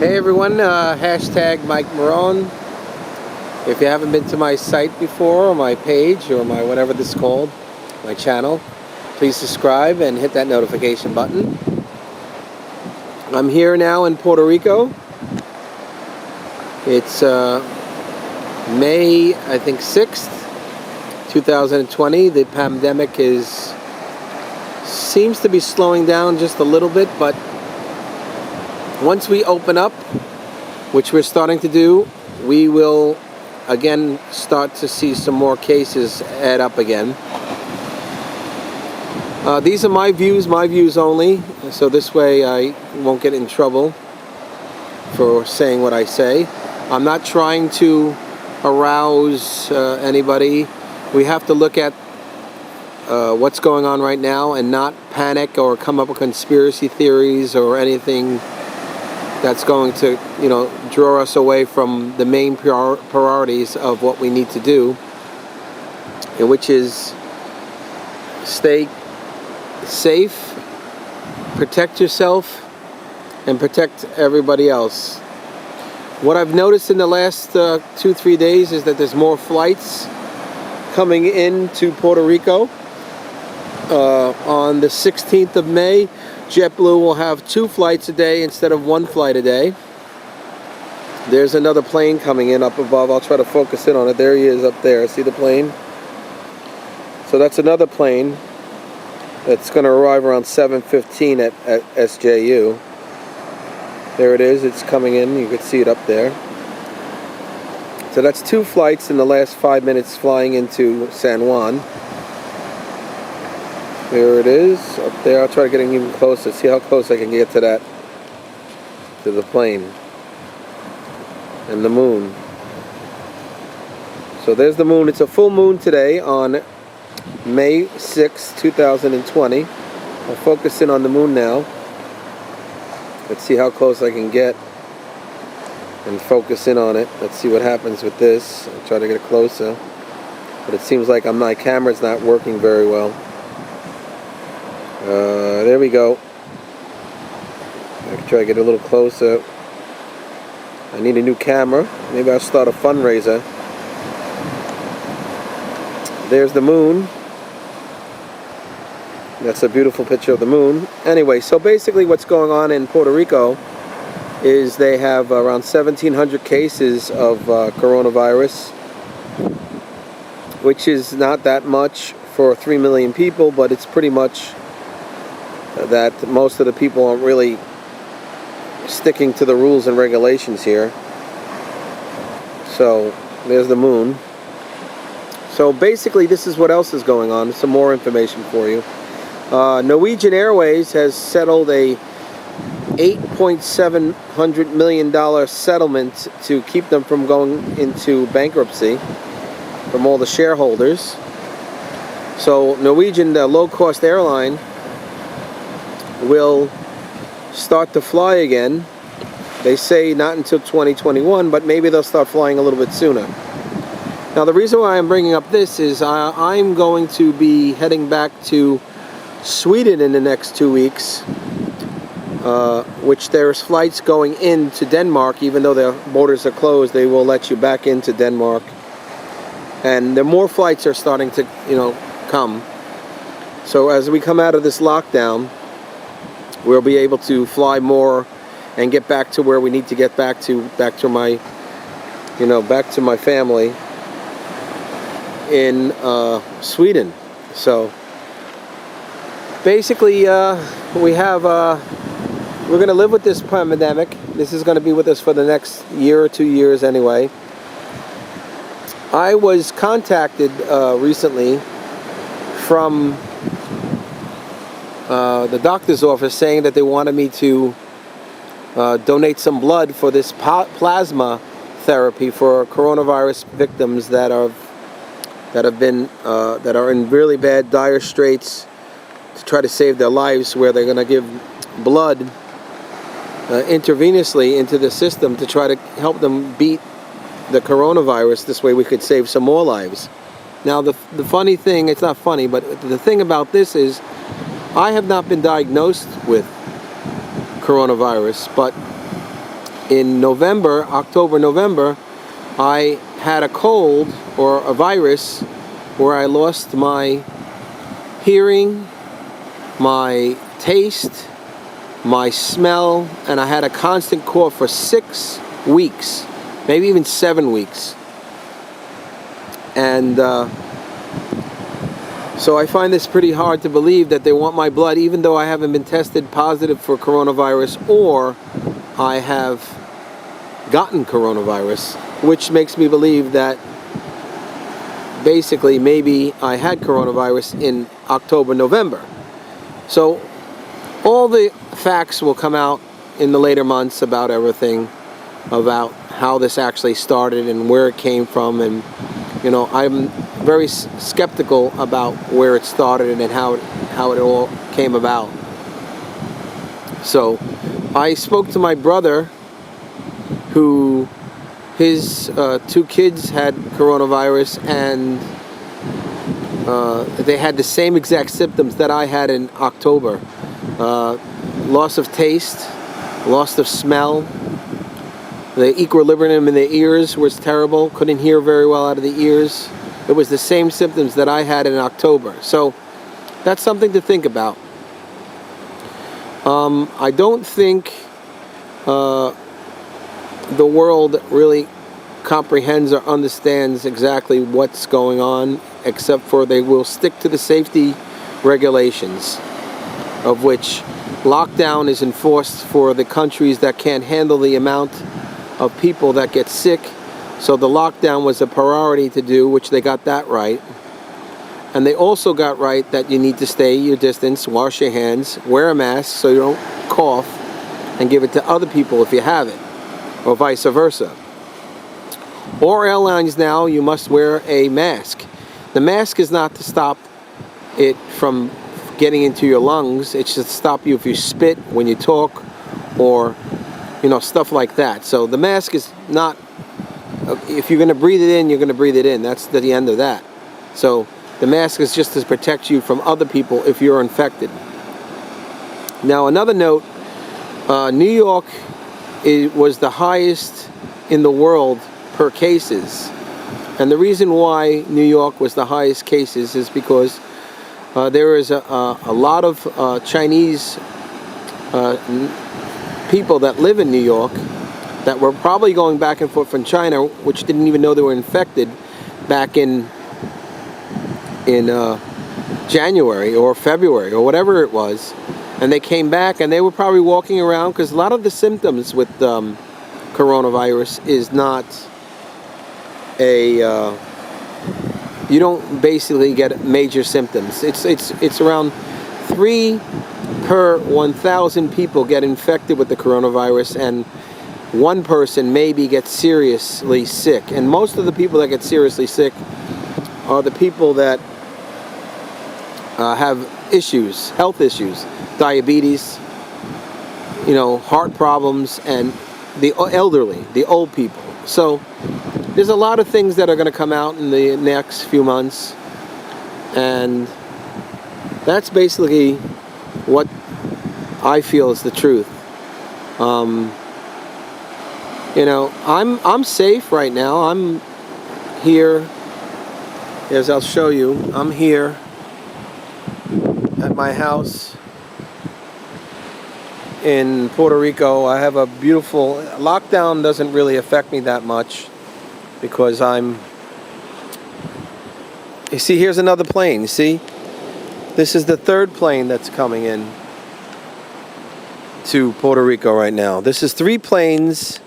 Hey everyone, hashtag mikemerone. If you haven't been to my site before, or my page, or my whatever this is called, my channel, please subscribe and hit that notification button. I'm here now in Puerto Rico. It's May, I think 6th, 2020. The pandemic seems to be slowing down just a little bit, but once we open up, which we're starting to do, we will again start to see some more cases add up again. These are my views only, so this way I won't get in trouble for saying what I say. I'm not trying to arouse anybody. We have to look at what's going on right now and not panic or come up with conspiracy theories or anything that's going to, draw us away from the main priorities of what we need to do, and which is stay safe, protect yourself, and protect everybody else. What I've noticed in the last 2-3 days is that there's more flights coming into Puerto Rico. On the 16th of May, JetBlue will have 2 flights a day instead of 1 flight a day. There's another plane coming in up above. I'll try to focus in on it. There he is up there. See the plane? So that's another plane that's going to arrive around 7:15 at SJU. There it is. It's coming in. You can see it up there. So that's 2 flights in the last 5 minutes flying into San Juan. There it is, up there. I'll try to get even closer, see how close I can get to that, to the plane and the moon. So there's the moon. It's a full moon today on May 6, 2020. I'll focus in on the moon now. Let's see how close I can get and focus in on it. Let's see what happens with this. I'll try to get closer, but it seems like my camera's not working very well. There we go. I can try to get a little closer. I need a new camera. Maybe I'll start a fundraiser. There's the moon. That's a beautiful picture of the moon. Anyway, so basically what's going on in Puerto Rico is they have around 1,700 cases of coronavirus, which is not that much for 3 million people, but it's pretty much that most of the people aren't really sticking to the rules and regulations here. So there's the moon. So basically this is what else is going on. Some more information for you. Norwegian Airways has settled a $8.7 million settlement to keep them from going into bankruptcy from all the shareholders. So Norwegian, the low-cost airline, will start to fly again. They say not until 2021, but maybe they'll start flying a little bit sooner. Now the reason why I'm bringing up this is I'm going to be heading back to Sweden in the next 2 weeks, which there's flights going into Denmark. Even though the borders are closed, they will let you back into Denmark, and the more flights are starting to come. So as we come out of this lockdown, we'll be able to fly more and get back to where we need to get back to my family in Sweden. So basically, we're going to live with this pandemic. This is going to be with us for the next year or 2 years anyway. I was contacted recently from the doctor's office saying that they wanted me to donate some blood for this plasma therapy for coronavirus victims that are in really bad, dire straits, to try to save their lives, where they're going to give blood intravenously into the system to try to help them beat the coronavirus. This way we could save some more lives. Now the funny thing, it's not funny, but the thing about this is I have not been diagnosed with coronavirus, but in November, October, November, I had a cold or a virus where I lost my hearing, my taste, my smell, and I had a constant cough for 6 weeks, maybe even 7 weeks. And so I find this pretty hard to believe that they want my blood, even though I haven't been tested positive for coronavirus or I have gotten coronavirus, which makes me believe that basically maybe I had coronavirus in October, November. So all the facts will come out in the later months about everything, about how this actually started and where it came from. And you know, I'm very skeptical about where it started and how it all came about. So I spoke to my brother, who his 2 kids had coronavirus, and they had the same exact symptoms that I had in October. Loss of taste, loss of smell. The equilibrium in the ears was terrible. Couldn't hear very well out of the ears. It was the same symptoms that I had in October. So that's something to think about. I don't think the world really comprehends or understands exactly what's going on, except for they will stick to the safety regulations, of which lockdown is enforced for the countries that can't handle the amount of people that get sick. So the lockdown was a priority to do, which they got that right. And they also got right that you need to stay your distance, wash your hands, wear a mask so you don't cough and give it to other people if you have it, or vice versa. All airlines now, you must wear a mask. The mask is not to stop it from getting into your lungs. It's to stop you if you spit when you talk, or you know, stuff like that. So the mask is not, if you're going to breathe it in, you're going to breathe it in. That's the end of that. So the mask is just to protect you from other people if you're infected. Now another note, New York was the highest in the world per cases. And the reason why New York was the highest cases is because there is a lot of Chinese people that live in New York that were probably going back and forth from China, which didn't even know they were infected back in January or February or whatever it was, and they came back and they were probably walking around, because a lot of the symptoms with coronavirus is not you don't basically get major symptoms. It's around 3 per 1,000 people get infected with the coronavirus, and 1 person maybe gets seriously sick. And most of the people that get seriously sick are the people that have issues, health issues, diabetes, you know, heart problems, and the elderly, the old people. So there's a lot of things that are going to come out in the next few months, and that's basically what I feel is the truth. You know, I'm safe right now. I'm here, as I'll show you. I'm here at my house in Puerto Rico. I have a beautiful lockdown. Doesn't really affect me that much because you see, here's another plane. You see, this is the 3rd plane that's coming in to Puerto Rico right now. This is 3 planes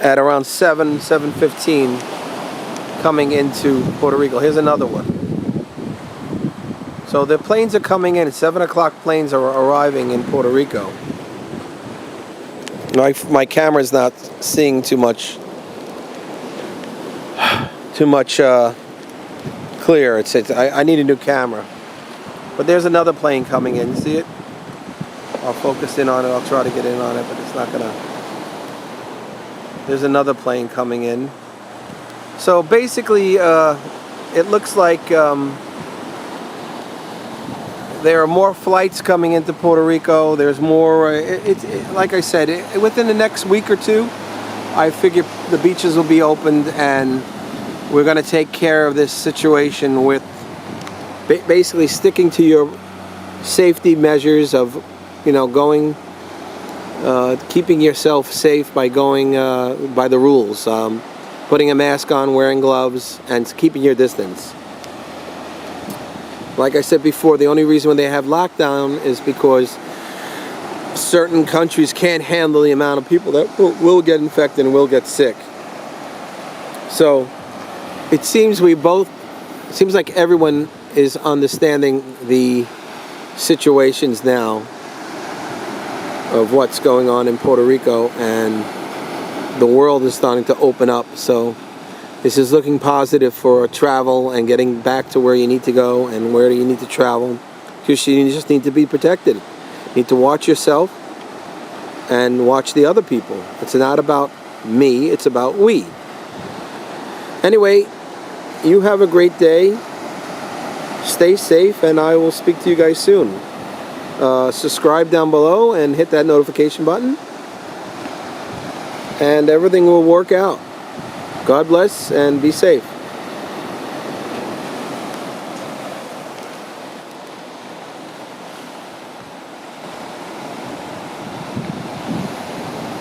at around 7:15 coming into Puerto Rico. Here's another one. So the planes are coming in. 7 o'clock planes are arriving in Puerto Rico. My camera's not seeing too much clear. I need a new camera. But there's another plane coming in. See it? I'll focus in on it. I'll try to get in on it, but it's not gonna. There's another plane coming in. So basically, it looks like there are more flights coming into Puerto Rico. There's more, like I said, within the next week or two, I figure the beaches will be opened, and we're going to take care of this situation with basically sticking to your safety measures of, going, keeping yourself safe by going by the rules, putting a mask on, wearing gloves, and keeping your distance. Like I said before, the only reason when they have lockdown is because certain countries can't handle the amount of people that will get infected and will get sick. So it seems like everyone is understanding the situations now of what's going on in Puerto Rico, and the world is starting to open up. So this is looking positive for travel and getting back to where you need to go and where you need to travel. Because you just need to be protected. You need to watch yourself and watch the other people. It's not about me, it's about we. Anyway, you have a great day. Stay safe, and I will speak to you guys soon. Subscribe down below and hit that notification button, and everything will work out. God bless and be safe.